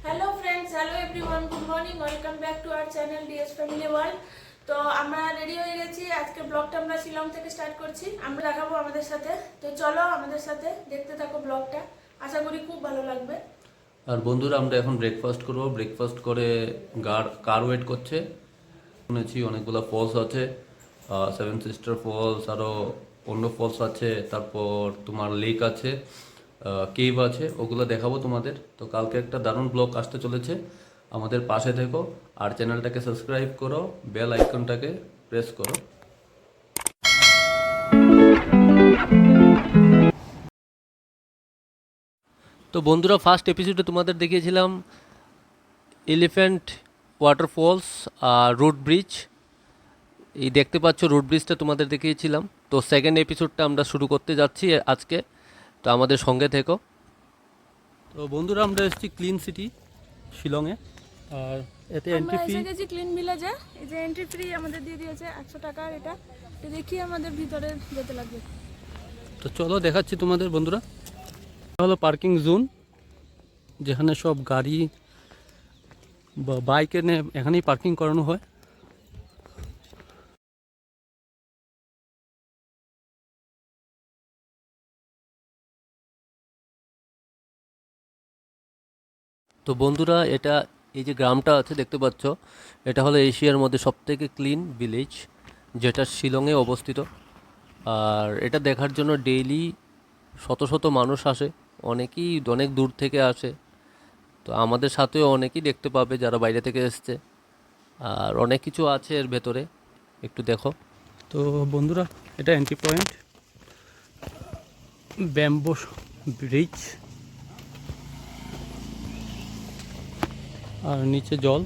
Hello friends, hello everyone, good morning, welcome back to our channel DS family world. তো আমরা ready হয়ে গেছি। আজকে ব্লগটা আমরা শিলং থেকে স্টার্ট করছি। আমরা দেখাবো আমাদের সাথে। তো চলো আমাদের সাথে দেখতে থাকো ব্লগটা, আশা করি খুব ভালো লাগবে। আর বন্ধুরা, আমরা এখন ব্রেকফাস্ট করব। ব্রেকফাস্ট করে কার ওয়েট করছে। শুনেছি অনেকগুলো ফলস আছে, সেভেন সিস্টার ফলস, আরও অন্য ফলস আছে, তারপর তোমার লেক আছে, কেভ আছে, ওগুলো দেখাবো তোমাদের। তো কালকে একটা দারুণ ব্লগ আসতে চলেছে, আমাদের পাশে থেকো আর চ্যানেলটাকে সাবস্ক্রাইব করো, বেল আইকনটাকে প্রেস করো। তো বন্ধুরা, ফার্স্ট এপিসোডে তোমাদের দেখিয়েছিলাম এলিফ্যান্ট ওয়াটারফলস আর রোড ব্রিজ। এই দেখতে পাচ্ছ রোড ব্রিজটা তোমাদের দেখিয়েছিলাম। তো সেকেন্ড এপিসোডটা আমরা শুরু করতে যাচ্ছি আজকে, তো আমাদের সঙ্গে থেকো। তো বন্ধুরা, আমরা এসেছি ক্লিন সিটি শিলংয়ে, আর এতে এন্ট্রি ফি। আমরা এসে গেছি ক্লিন ভিলেজে। এই যে এন্ট্রি ফ্রি আমাদের দিয়ে দিয়েছে 100 টাকার। এটা দেখি আমাদের ভিতরে যেতে লাগবে। তো চলো দেখাচ্ছি তোমাদের বন্ধুরা। এটা হলো পার্কিং জোন, যেখানে সব গাড়ি বা বাইক এনে এখানেই পার্কিং করানো হয়। তো বন্ধুরা, এটা এই যে গ্রামটা আছে দেখতে পাচ্ছ, এটা হলো এশিয়ার মধ্যে সবথেকে ক্লিন ভিলেজ, যেটা শিলংয়ে অবস্থিত। আর এটা দেখার জন্য ডেইলি শত শত মানুষ আসে, অনেকেই অনেক দূর থেকে আসে। তো আমাদের সাথেও অনেকেই দেখতে পাবে যারা বাইরে থেকে এসছে। আর অনেক কিছু আছে এর ভেতরে, একটু দেখো। তো বন্ধুরা, এটা এন্ট্রি পয়েন্ট, ব্যাম্বো ব্রিজ, আর নিচে জল।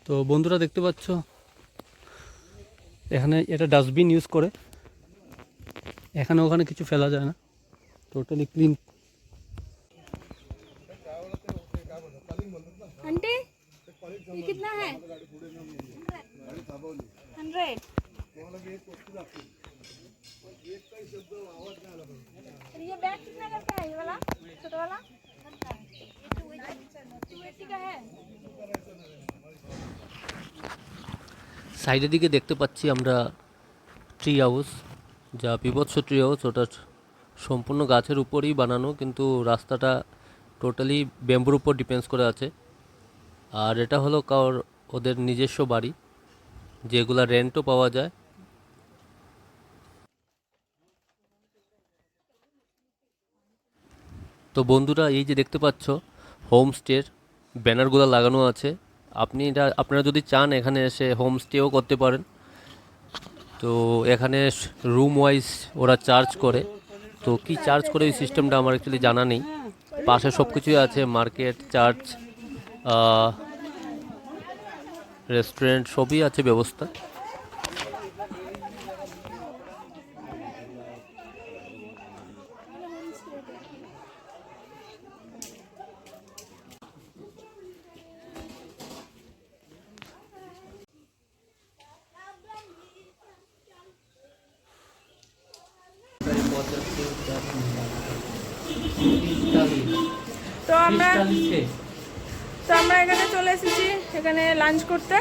তো বন্ধুরা দেখতে পাচ্ছ, এখানে এটা ডাস্টবিন ইউজ করে, এখানে ওখানে কিছু ফেলা যায় না, টোটালি ক্লিন। आंटी ये कितना है? 100। ये बैग कितना का है? ये वाला छोटा वाला 280 का है। সাইডের দিকে দেখতে পাচ্ছি আমরা ট্রি হাউস, যা বিভৎস ট্রি হাউস। ওটা সম্পূর্ণ গাছের উপরেই বানানো, কিন্তু রাস্তাটা টোটালি ব্যাম্বুর উপর ডিপেন্ডস করে আছে। আর এটা হলো ওদের নিজস্ব বাড়ি, যেগুলা রেন্টও পাওয়া যায়। তো বন্ধুরা, এই যে দেখতে পাচ্ছ হোমস্টের ব্যানারগুলো লাগানো আছে। আপনারা যদি চান এখানে এসে হোমস্টেও করতে পারেন। তো এখানে রুম ওয়াইজ ওরা চার্জ করে। তো কি চার্জ করে এই সিস্টেমটা আমার অ্যাকচুয়ালি জানা নেই। পাশে সব কিছুই আছে, মার্কেট, চার্চ, রেস্টুরেন্ট, সবই আছে ব্যবস্থা। তো আমরা এখানে চলে এসেছি, এখানে লাঞ্চ করতে।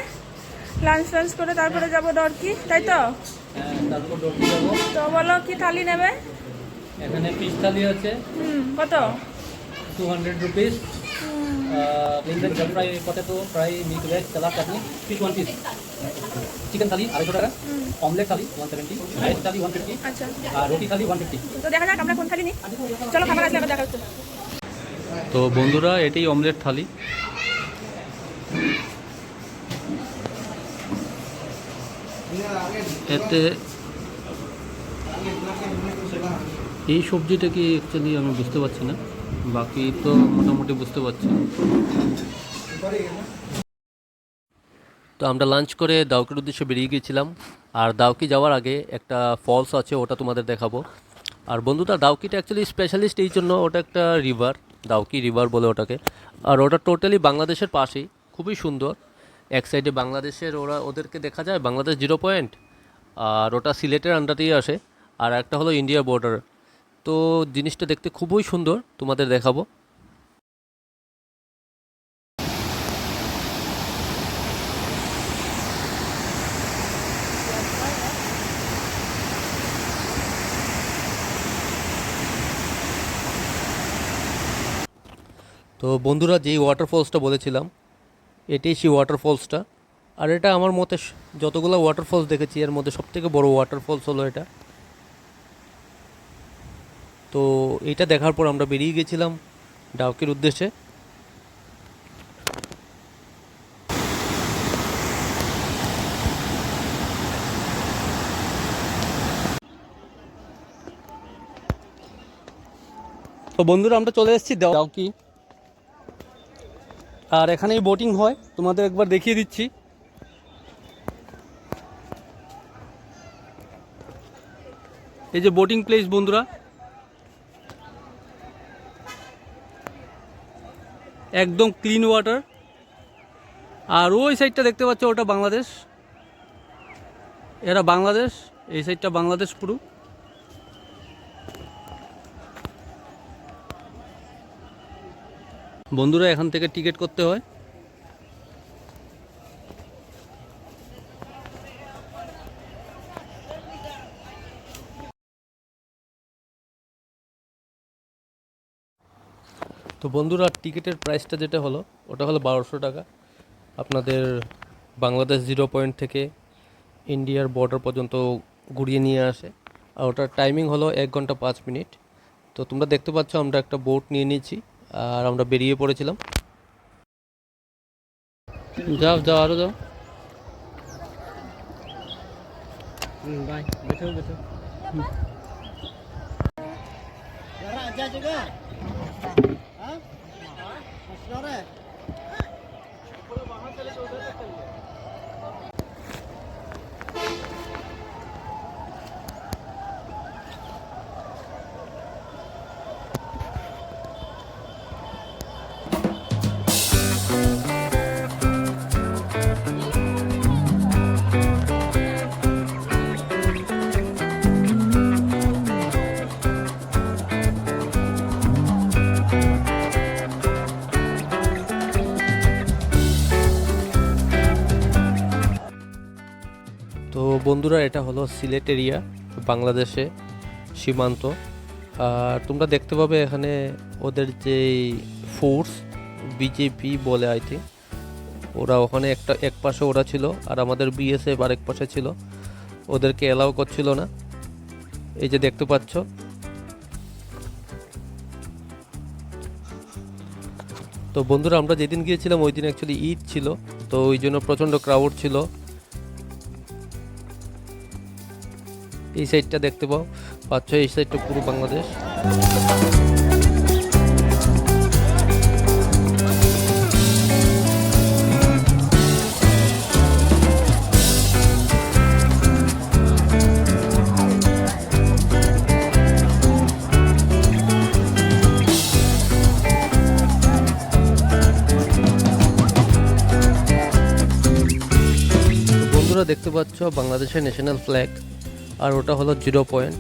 লাঞ্চ করে তারপরে যাব ডরকি, তাই তো? তারপর ডরকি যাব। তো বলো কি থালি নেবে? এখানে ফিশ থালি আছে। কত? 200 rupees. Indian jal fry, potato fry, milk veg, salad, chutney, fish 1 piece. Chicken থালি 250 টাকা, অমলেট থালি 170, রাইস থালি 150, আচ্ছা, আর রুটি থালি 150। তো দেখা যাক আমরা কোন থালি নিই। চলো খাবার আসলে আবার দেখা হচ্ছে। তো বন্ধুরা, এটাই অমলেট থালি। এতে এই সবজিটা কি অ্যাকচুয়ালি আমি বুঝতে পারছি না, বাকি তো মোটামুটি বুঝতে পারছি। তো আমরা লাঞ্চ করে দাউকির উদ্দেশ্যে বেরিয়ে গিয়েছিলাম। আর দাউকি যাওয়ার আগে একটা ফলস আছে, ওটা তোমাদের দেখাবো। আর বন্ধুরা, দাউকিটা অ্যাকচুয়ালি স্পেশালিস্ট এই জন্য, ওটা একটা রিভার, দাউকি রিভার বলে ওটাকে। আর ওটা টোটালি বাংলাদেশের পাশেই, খুবই সুন্দর। এক সাইডে বাংলাদেশের, ওদেরকে দেখা যায় বাংলাদেশ 0 পয়েন্ট, আর ওটা সিলেটের আন্ডারেই আসে, আর একটা হলো ইন্ডিয়া বর্ডার। তো জিনিসটা দেখতে খুবই সুন্দর, তোমাদের দেখাবো। তো বন্ধুরা, যেই ওয়াটারফলসটা বলেছিলাম এটাই সেই ওয়াটারফলসটা। আর এটা আমার মতে যতগুলো ওয়াটারফলস দেখেছি এর মধ্যে সবথেকে বড় ওয়াটারফলস হলো এটা। তো এইটা দেখার পর আমরা বেরিয়ে গেছিলাম ডাউকির উদ্দেশ্যে। তো বন্ধুরা, আমরা চলে এসেছি ডাউকি, আর এখানেই বোটিং হয়, তোমাদের একবার দেখিয়ে দিচ্ছি। এই যে বোটিং প্লেস বন্ধুরা, একদম ক্লিন ওয়াটার। আর ওই সাইডটা দেখতে পাচ্ছ, ওটা বাংলাদেশ, এরা বাংলাদেশ, এই সাইডটা বাংলাদেশ পুরো। বন্ধুরা, এখান থেকে টিকিট করতে হয়। তো বন্ধুরা, টিকিটের প্রাইসটা যেটা হলো ওটা হলো 1200 টাকা। আপনাদের বাংলাদেশ 0 পয়েন্ট থেকে ইন্ডিয়ার বর্ডার পর্যন্ত ঘুরিয়ে নিয়ে আসে। আর ওটার টাইমিং হলো 1 ঘন্টা 5 মিনিট। তো তোমরা দেখতে পাচ্ছ আমরা একটা বোট নিয়ে নিয়েছি আর আমরা বেরিয়ে পড়েছিলাম। যাও যাও, আরও যাও। By, বেঠো বেঠো। Raja juga. Hah? Saudara. তো বন্ধুরা, এটা হলো সিলেট এরিয়া, বাংলাদেশে সীমান্ত। আর তোমরা দেখতে পাবে এখানে ওদের যে ফোর্স, বিজেপি বলে আই থিঙ্ক, ওরা ওখানে এক পাশে ওরা ছিল আর আমাদের বিএসএফ আরেক পাশে ছিল। ওদেরকে অ্যালাউ করছিল না, এই যে দেখতে পাচ্ছ। তো বন্ধুরা, আমরা যেদিন গিয়েছিলাম ওই দিন অ্যাকচুয়ালি ঈদ ছিল, তো ওই জন্য প্রচণ্ড ক্রাউড ছিল। এই সাইডটা দেখতে পাচ্ছ, এই সাইডটা পুরো বাংলাদেশ। বন্ধুরা, দেখতে পাচ্ছ বাংলাদেশের ন্যাশনাল ফ্ল্যাগ, আর ওটা হলো 0 পয়েন্ট।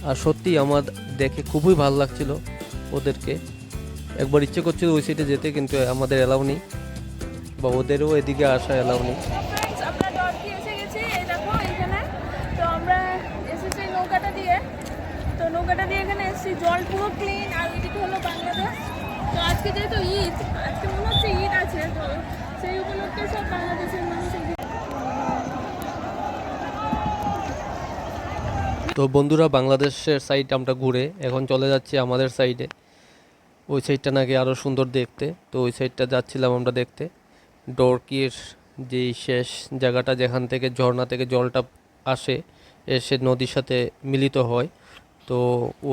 আর সত্যি আমার দেখে খুবই ভালো লাগছিল ওদেরকে। একবার ইচ্ছে করছিল ওই সাইডে যেতে, কিন্তু আমাদের অ্যালাউ নেই, বা ওদেরও এদিকে আসা অ্যালাউ নেই। ফ্রেন্ডস, আমরা ডাউকি এসে গেছি, এই দেখো এখানে। তো আমরা এসেছি নৌকাটা দিয়ে, তো নৌকাটা দিয়ে এখানে এসেছি। জল পুরো ক্লিন, আর ওইদিকে হলো বাংলাদেশ। তো আজকে যেহেতু ঈদ, আজকে মনে হচ্ছে ঈদ আছে, তো সেই উপলক্ষে সব বাংলাদেশের মানুষ এদিকে। তো বন্ধুরা, বাংলাদেশের সাইড আমরা ঘুরে এখন চলে যাচ্ছি আমাদের সাইডে। ওই সাইডটা নাকি আরও সুন্দর দেখতে, তো ওই সাইডটা যাচ্ছিলাম আমরা দেখতে। ডরকির যেই শেষ জায়গাটা, যেখান থেকে ঝর্ণা থেকে জলটা আসে এসে নদীর সাথে মিলিত হয়, তো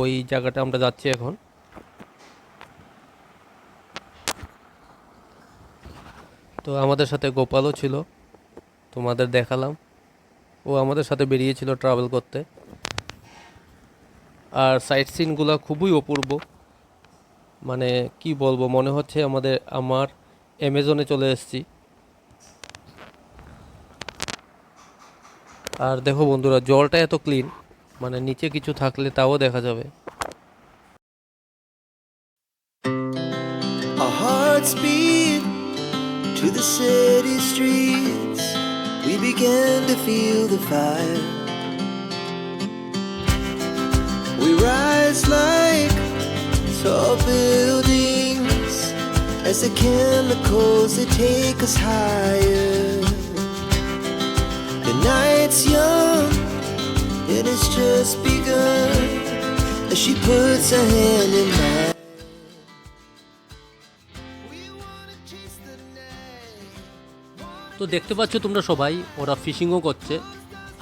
ওই জায়গাটা আমরা যাচ্ছি এখন। তো আমাদের সাথে গোপালও ছিল, তোমাদের দেখালাম, ও আমাদের সাথে বেরিয়েছিল ট্রাভেল করতে। আর সাইট সিনগুলো খুবই অপূর্ব, মানে কি বলবো, মনে হচ্ছে আমার অ্যামাজনে চলে এসেছি। আর দেখো বন্ধুরা, জলটা এত ক্লিন, মানে নিচে কিছু থাকলে তাও দেখা যাবে। Our hearts beat to the city streets. We began to feel the fire. We rise like tall buildings as the chemicals they take us higher. The night's young and it's just begun as she puts her hand in mine. তো দেখতে পাচ্ছ তোমরা সবাই, ওরা ফিশিংও করছে।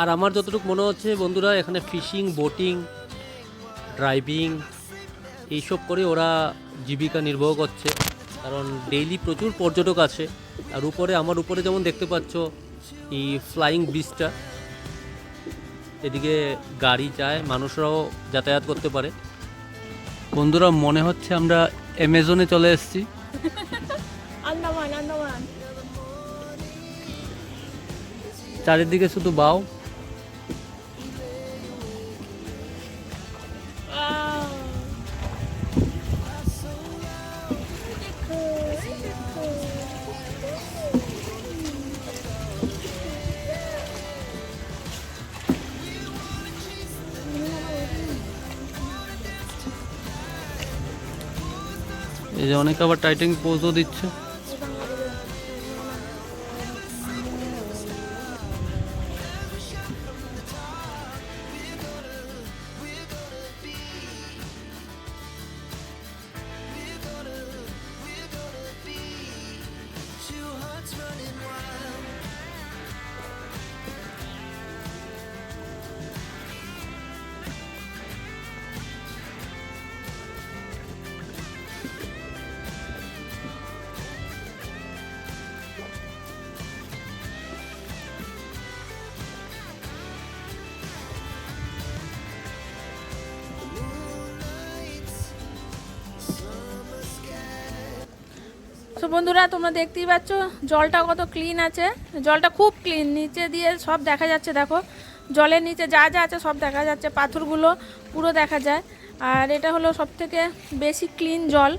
আর আমার যতটুকু মনে হচ্ছে বন্ধুরা, এখানে ফিশিং, বোটিং, ড্রাইভিং এইসব করে ওরা জীবিকা নির্বাহ করছে, কারণ ডেইলি প্রচুর পর্যটক আছে। আর উপরে, আমার উপরে যেমন দেখতে পাচ্ছ এই ফ্লাইং ব্রিজটা, এদিকে গাড়ি যায়, মানুষরাও যাতায়াত করতে পারে। বন্ধুরা মনে হচ্ছে আমরা অ্যামাজনে চলে এসেছি। আন্দামান আন্দামান। চারিদিকে শুধু বাও। এই যে অনেকে আবার টাইটিং পোজও দিচ্ছে। তো বন্ধুরা তোমরা দেখতেই পাচ্ছ জলটা কত ক্লিন আছে, জলটা খুব ক্লিন, নিচে দিয়ে সব দেখা যাচ্ছে। দেখো জলের নিচে যা যা আছে সব দেখা যাচ্ছে, পাথরগুলো পুরো দেখা যায়। আর এটা হলো সবথেকে বেশি ক্লিন জল।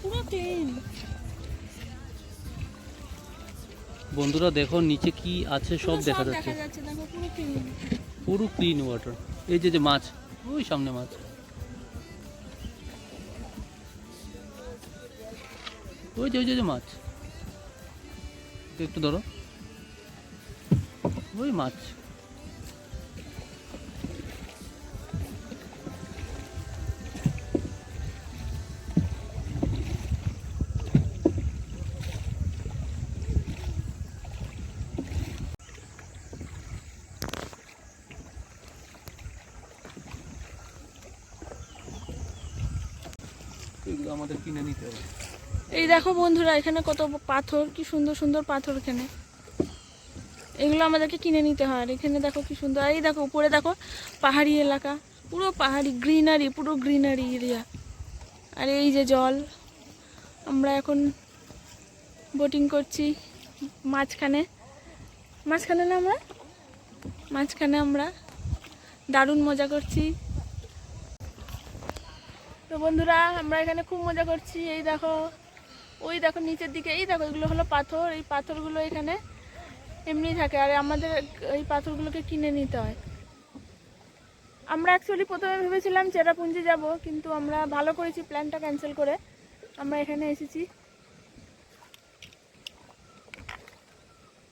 পুরো ক্লিন। বন্ধুরা দেখো নিচে কি আছে সব দেখা যাচ্ছে, দেখো পুরো ক্লিন, পুরো ক্লিন ওয়াটার। এই যে যে মাছ, ওই সামনে মাছ, ওই যে যে মাছ, একটু ধরো, ওই মাছ। এগুলো আমাদের কিনে নিতে হবে। এই দেখো বন্ধুরা এখানে কত পাথর, কি সুন্দর সুন্দর পাথর এখানে, এগুলো আমাদেরকে কিনে নিতে হয়। আর এখানে দেখো কি সুন্দর, এই দেখো উপরে দেখো পাহাড়ি এলাকা, পুরো পাহাড়ি, গ্রিনারি, পুরো গ্রিনারি এরিয়া। আর এই যে জল, আমরা এখন বোটিং করছি মাঝখানে, মাঝখানে না আমরা, মাঝখানে আমরা দারুণ মজা করছি। তো বন্ধুরা আমরা এখানে খুব মজা করছি। এই দেখো, ওই দেখো নিচের দিকে, এই দেখো এগুলো হলো পাথর, এই পাথরগুলো এখানে এমনি থাকে। আর আমাদের এই পাথরগুলোকে কিনে নিতে হয়। আমরা অ্যাকচুয়ালি প্রথমে ভেবেছিলাম চেরাপুঞ্জি যাব, কিন্তু আমরা ভালো করেছি প্ল্যানটা ক্যান্সেল করে আমরা এখানে এসেছি।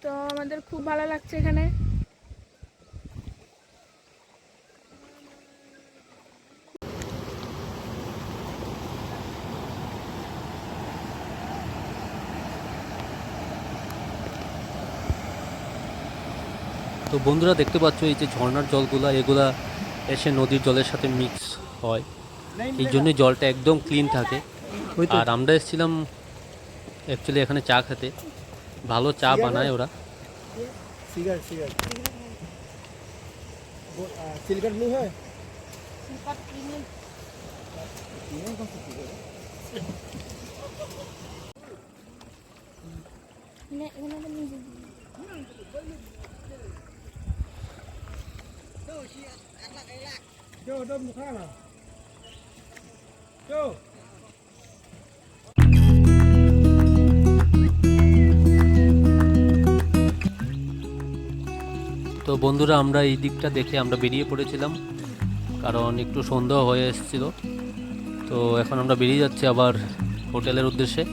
তো আমাদের খুব ভালো লাগছে এখানে। তো বন্ধুরা দেখতে পাচ্ছ এই যে ঝর্ণার জলগুলা, এগুলা এসে নদীর জলের সাথে মিক্স হয়, এই জন্যই জলটা একদম ক্লিন থাকে। আর আমরা এসেছিলাম অ্যাকচুয়ালি এখানে চা খেতে, ভালো চা বানায় ওরা। सिगर सिगर सिल्कर ब्लू है। Cho đâm một khác nào. Cho. তো বন্ধুরা আমরা এই দিকটা দেখে আমরা বেরিয়ে পড়েছিলাম, কারণ একটু সন্ধ্যা হয়ে এসেছিল। তো এখন আমরা বেরিয়ে যাচ্ছি আবার হোটেলের উদ্দেশ্যে।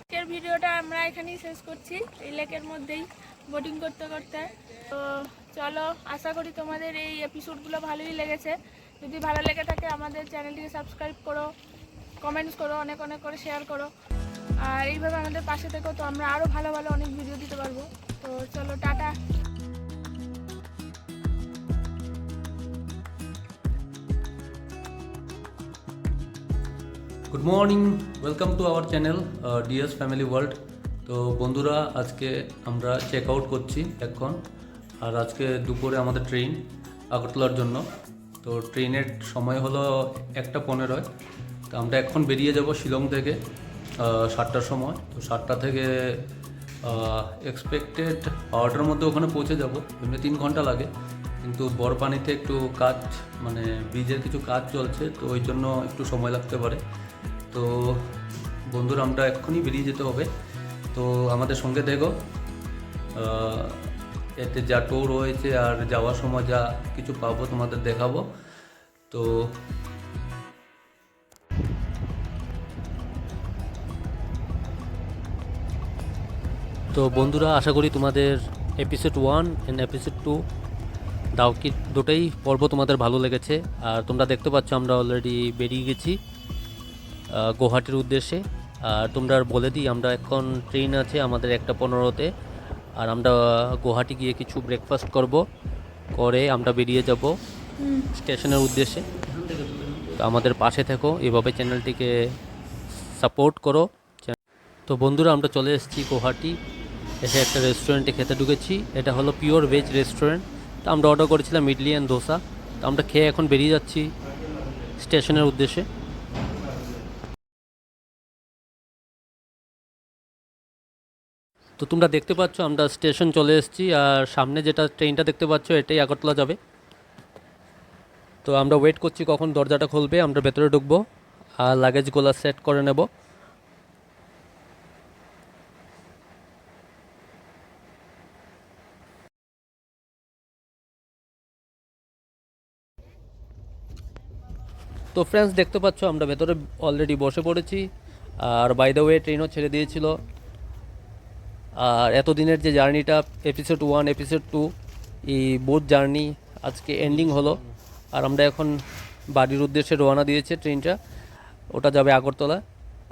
আজকের ভিডিওটা আমরা এখানেই শেষ করছি, এই লেকের মধ্যেই বোটিং করতে করতে। তো চলো, আশা করি তোমাদের এই এপিসোডগুলো ভালোই লেগেছে। যদি ভালো লেগে থাকে আমাদের চ্যানেলটিকে সাবস্ক্রাইব করো, কমেন্টস করো, অনেক অনেক করে শেয়ার করো, আর এইভাবে আমাদের পাশে থেকো। তো আমরা আরও ভালো ভালো অনেক ভিডিও দিতে পারবো। তো চলো, tata. Good morning, welcome to our channel DS family world. তো বন্ধুরা, আজকে আমরা চেক আউট করছি এখন, আর আজকে দুপুরে আমাদের ট্রেন আগরতলার জন্য। তো ট্রেনের সময় হলো 1:15। তো আমরা এখন বেরিয়ে যাব শিলং থেকে 7টার সময়। তো 7টা থেকে এক্সপেক্টেড 12টার মধ্যে ওখানে পৌঁছে যাব। এমনি 3 ঘন্টা লাগে, কিন্তু বরপানিতে একটু কাজ, মানে ব্রিজের কিছু কাজ চলছে, তো ওই জন্য একটু সময় লাগতে পারে। তো বন্ধুরা, আমরা এক্ষুনি বেরিয়ে যেতে হবে। তো আমাদের সঙ্গে দেখো, এতে যা টোর রয়েছে আর যাওয়ার সময় যা কিছু পাবো তোমাদের দেখাবো। তো বন্ধুরা, আশা করি তোমাদের এপিসোড 1 অ্যান্ড এপিসোড 2 দাওকি দুটোই পর্ব তোমাদের ভালো লেগেছে। আর তোমরা দেখতে পাচ্ছ আমরা অলরেডি বেরিয়ে গেছি গুয়াহাটির উদ্দেশ্যে। আর তোমরা বলে দিই, আমরা এখন ট্রেন আছে আমাদের 1:15-তে, আর আমরা গুয়াহাটি গিয়ে কিছু ব্রেকফাস্ট করে আমরা বেরিয়ে যাব স্টেশনের উদ্দেশ্যে। তো আমাদের পাশে থেকো, এভাবে চ্যানেলটিকে সাপোর্ট করো। তো বন্ধুরা, আমরা চলে এসেছি গুয়াহাটি, এসে একটা রেস্টুরেন্টে খেতে ঢুকেছি। এটা হলো পিওর ভেজ রেস্টুরেন্ট। তো আমরা অর্ডার করেছিলাম ইডলি অ্যান্ড ধোসা। তো আমরা খেয়ে এখন বেরিয়ে যাচ্ছি স্টেশনের উদ্দেশ্যে। তো তোমরা দেখতে পাচ্ছ আমরা স্টেশন চলে এসেছি, আর সামনে যেটা ট্রেনটা দেখতে পাচ্ছ এটাই আগরতলা যাবে। তো আমরা ওয়েট করছি কখন দরজাটা খুলবে, আমরা ভেতরে ঢুকবো আর লাগেজগুলো সেট করে নেব। তো ফ্রেন্ডস, দেখতে পাচ্ছ আমরা ভেতরে অলরেডি বসে পড়েছি। আর বাই দ্য ওয়ে, ট্রেনও ছেড়ে দিয়েছিল। আর এতদিনের যে জার্নিটা, এপিসোড 1 এপিসোড 2, এই বোথ জার্নি আজকে এন্ডিং হলো। আর আমরা এখন বাড়ির উদ্দেশ্যে রওনা দিয়েছে ট্রেনটা, ওটা যাবে আগরতলা।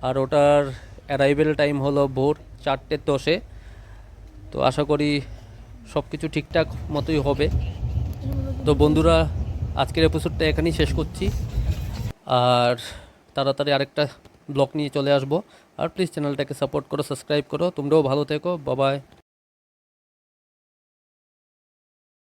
আর ওটার অ্যারাইভেল টাইম হলো ভোর 4:10। তো আশা করি সব কিছু ঠিকঠাক মতোই হবে। তো বন্ধুরা, আজকের এপিসোডটা এখানেই শেষ করছি, আর তাড়াতাড়ি আরেকটা ব্লগ নিয়ে চলে আসবো। আর প্লিজ চ্যানেলটাকে সাপোর্ট করো, সাবস্ক্রাইব করো। তোমরাও ভালো থেকো, বাই বাই।